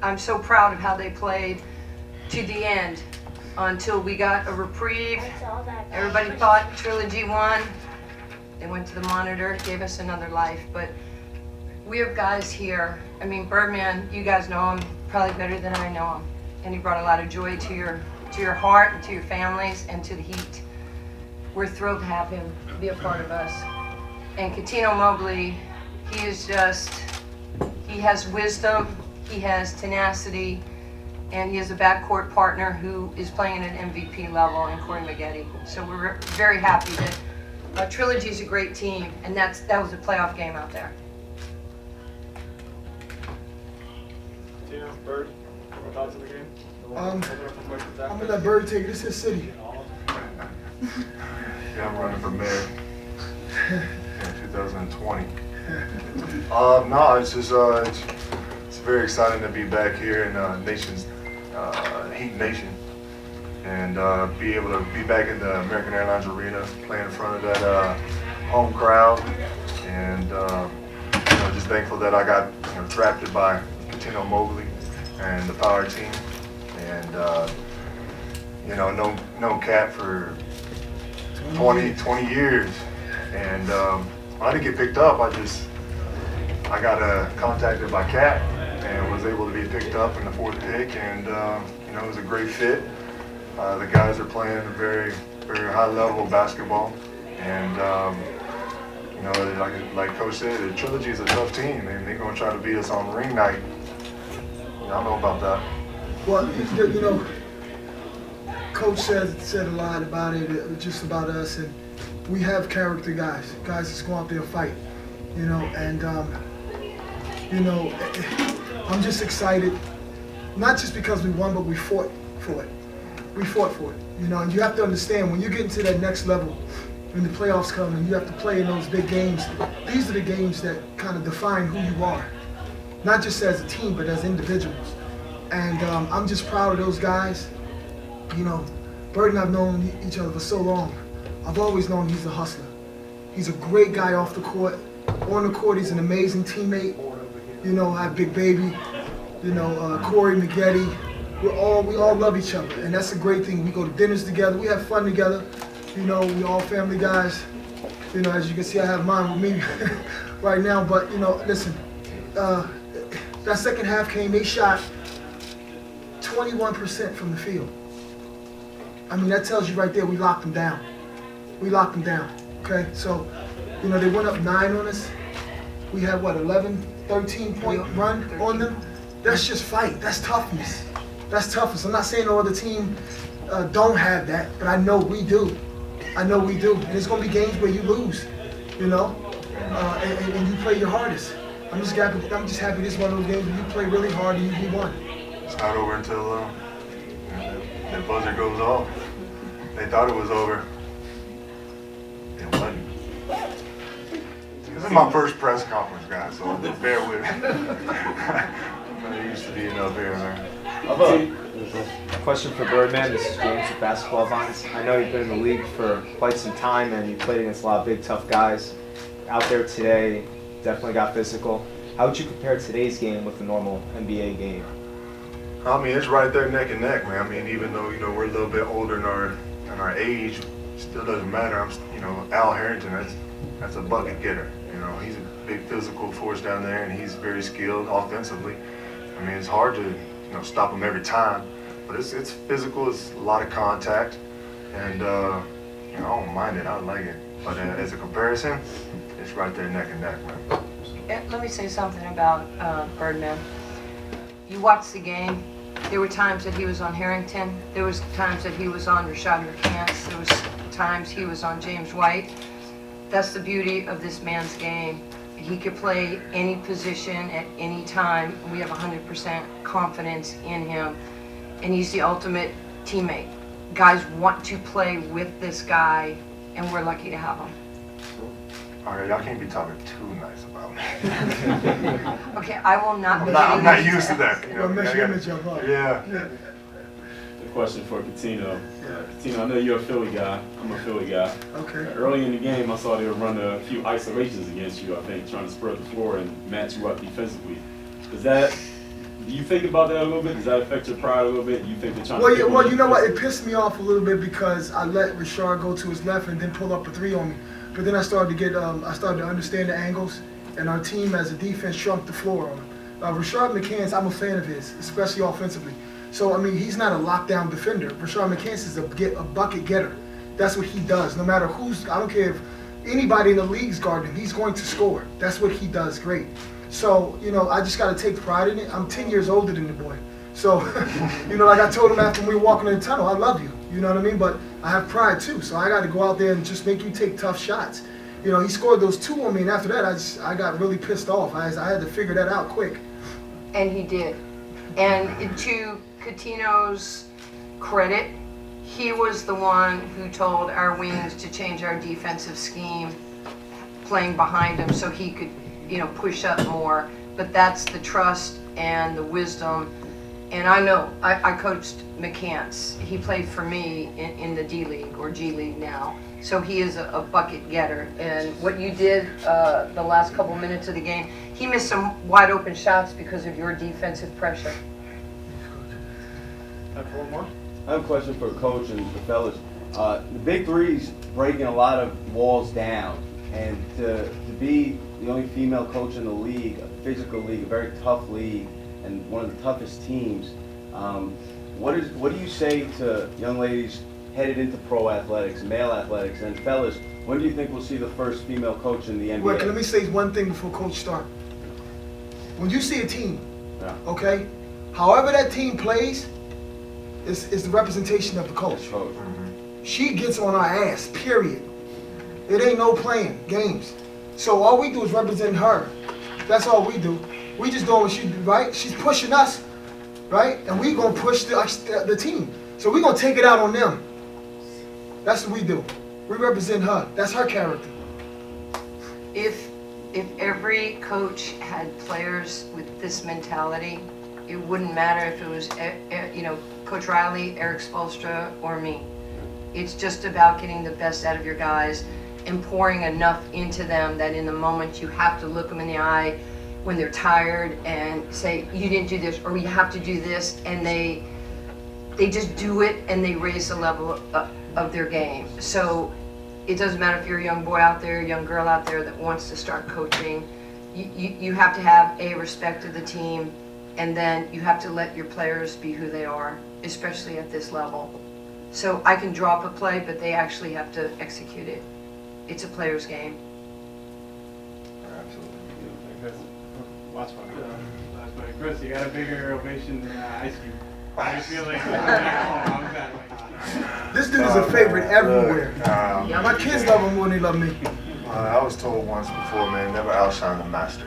I'm so proud of how they played to the end until we got a reprieve. Everybody thought Trilogy won. They went to the monitor, gave us another life. But we have guys here. I mean, Birdman, you guys know him probably better than I know him. And he brought a lot of joy to your heart and to your families and to the Heat. We're thrilled to have him be a part of us. And Cuttino Mobley, he is just, he has wisdom, he has tenacity, and he has a backcourt partner who is playing at an MVP level in Corey Maggette. So we're very happy that Trilogy is a great team, and that was a playoff game out there. Tina, Bird, what thoughts of the game? I'm gonna let Bird take it. This is his city. Yeah, I'm running for mayor in 2020. No, it's just it's very exciting to be back here in Heat Nation, and be able to be back in the American Airlines Arena, playing in front of that home crowd, and just thankful that I got drafted by Cuttino Mobley and the Power team, and known Cat for 20 years, and when I didn't get picked up, I got contacted by Cat and was able to be picked up in the 4th pick, and it was a great fit. The guys are playing very, very high level of basketball, and like Coach said, the Trilogy is a tough team, and they're going to try to beat us on ring night. I don't know about that. Well, Coach said a lot about it, just about us, and we have character guys that's go out there and fight, and I'm just excited, not just because we won, but we fought for it. We fought for it, and you have to understand, when you get into that next level, when the playoffs come and you have to play in those big games, these are the games that kind of define who you are, not just as a team, but as individuals. And I'm just proud of those guys. Bird and I've known each other for so long. I've always known he's a hustler. He's a great guy off the court. On the court, he's an amazing teammate. I have Big Baby, Corey Maggette. We all love each other, and that's a great thing. We go to dinners together. We have fun together. We all family guys. As you can see, I have mine with me right now. But listen, that second half came. They shot 21% from the field. I mean, that tells you right there we locked them down. We locked them down, okay? So, they went up 9 on us. We had, 11, 13-point run on them? That's just fight. That's toughness. That's toughness. I'm not saying no other team don't have that, but I know we do. I know we do. And there's going to be games where you lose, and you play your hardest. I'm just happy this is one of those games where you play really hard and you won. It's not over until the buzzer goes off. They thought it was over. It wasn't. This is my first press conference, guys, so bear with me. I'm not used to being up here, man. A question for Birdman. This is James with Basketball Vines. I know you've been in the league for quite some time and you've played against a lot of big, tough guys. Out there today, definitely got physical. How would you compare today's game with the normal NBA game? I mean, it's right there neck and neck, man. I mean, even though we're a little bit older in our age, it still doesn't matter. Al Harrington, that's a bucket getter. He's a big physical force down there, and he's very skilled offensively. I mean, it's hard to stop him every time, but it's physical. It's a lot of contact, and I don't mind it. I like it. But as a comparison, it's right there neck and neck, man. Let me say something about Birdman. You watched the game. There were times that he was on Harrington. There was times that he was on Rashad McCants. There was times he was on James White. That's the beauty of this man's game. He could play any position at any time. We have 100% confidence in him. And he's the ultimate teammate. Guys want to play with this guy, and we're lucky to have him. All right, y'all can't be talking too nice about me. Okay, I will not. I'm not used to that. Yeah. The question for Cuttino. Cuttino, I know you're a Philly guy. I'm a Philly guy. Okay. Early in the game, I saw they were running a few isolations against you, I think, trying to spread the floor and match you up defensively. Does that Do you think about that a little bit? Does that affect your pride a little bit? You think they're trying Well, to yeah, well, you know what? It pissed me off a little bit because I let Rashard go to his left and then pull up a 3 on me. But then I started to get, I started to understand the angles, and our team as a defense shrunk the floor on him. Rashard McCants, I'm a fan of his, especially offensively. So, I mean, he's not a lockdown defender. Rashard McCants is a bucket getter. That's what he does. No matter who's, I don't care if anybody in the league's guarding him, he's going to score. That's what he does great. So, you know, I just got to take pride in it. I'm 10 years older than the boy. So, you know, like I told him after we were walking in the tunnel, I love you. You know what I mean? But I have pride too. So I got to go out there and just make you take tough shots. You know, he scored those 2 on me, and after that, I got really pissed off. I had to figure that out quick. And he did. And to Coutinho's credit, he was the one who told our wings to change our defensive scheme, playing behind him so he could, you know, push up more. But that's the trust and the wisdom. And I know, I coached McCants. He played for me in the D-League, or G-League now. So he is a bucket getter. And what you did the last couple minutes of the game, he missed some wide open shots because of your defensive pressure. One more? I have a question for Coach and the fellas. The Big Three's breaking a lot of walls down, and to be the only female coach in the league, a physical league, a very tough league, and one of the toughest teams, what do you say to young ladies headed into pro athletics, male athletics, and fellas, when do you think we'll see the first female coach in the NBA? Well, let me say one thing before Coach starts. When you see a team, okay, however that team plays is the representation of the coach. She gets on our ass, period. It ain't no playing games. So all we do is represent her. That's all we do. We just doing what she do, right? She's pushing us, right? And we gonna push the team. So we gonna take it out on them. That's what we do. We represent her. That's her character. If every coach had players with this mentality, it wouldn't matter if it was, you know, Coach Riley, Eric Spoelstra, or me. It's just about getting the best out of your guys and pouring enough into them that in the moment you have to look them in the eye when they're tired and say, you didn't do this, or you have to do this, and they just do it and they raise the level of their game. So it doesn't matter if you're a young boy out there, a young girl out there that wants to start coaching. You have to have a respect of the team, and then you have to let your players be who they are, especially at this level. So I can drop a play, but they actually have to execute it. It's a player's game. Chris, last one. Chris, you got a bigger ovation than Ice Cube. How do you feel like This dude is a favorite everywhere. My kids love him more than they love me. I was told once before, man, never outshine the master.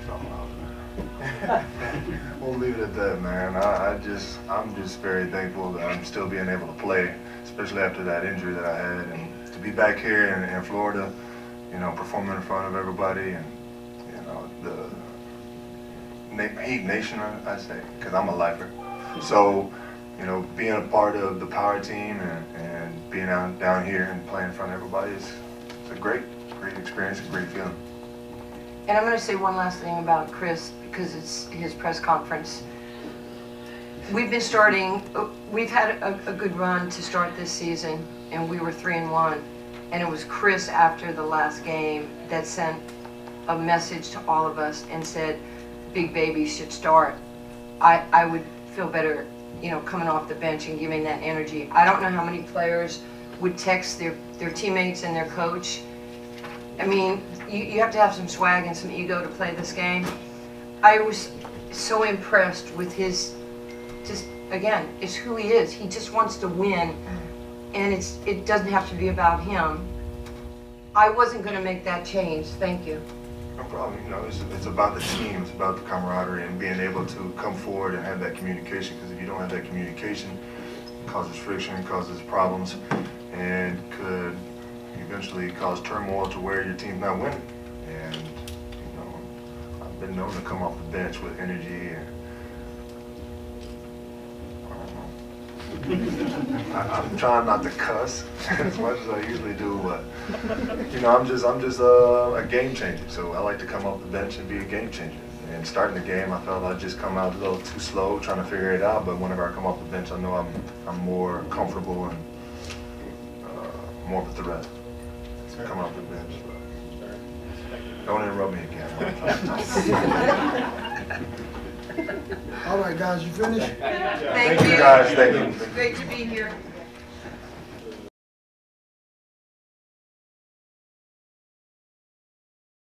So, we'll leave it at that, man. I'm just very thankful that I'm still being able to play, especially after that injury that I had, and to be back here in Florida, you know, performing in front of everybody, and you know, the Heat Nation, I say, because I'm a lifer. So, you know, being a part of the power team and being down here and playing in front of everybody is a great experience, a great feeling. And I'm going to say one last thing about Chris, because it's his press conference. We've had a good run to start this season, and we were 3-1. And it was Chris after the last game that sent a message to all of us and said, big babies should start. I would feel better, you know, coming off the bench and giving that energy. I don't know how many players would text their teammates and their coach. I mean, you have to have some swag and some ego to play this game. I was so impressed with his, just, again, it's who he is. He just wants to win, and it doesn't have to be about him. I wasn't going to make that change. Thank you. No problem. You know, it's about the team. It's about the camaraderie and being able to come forward and have that communication. Because if you don't have that communication, it causes friction, it causes problems, and could eventually cause turmoil to where your team's not winning. And you know, I've been known to come off the bench with energy, and I'm trying not to cuss as much as I usually do, but you know, I'm just a game changer. So I like to come off the bench and be a game changer. And starting the game, I felt I just come out a little too slow, trying to figure it out. But whenever I come off the bench, I know I'm more comfortable and more of a threat. Coming off the bench. But don't interrupt me again. All right, guys, you finished? Thank Thank you you. guys. Thank you. Great to be here.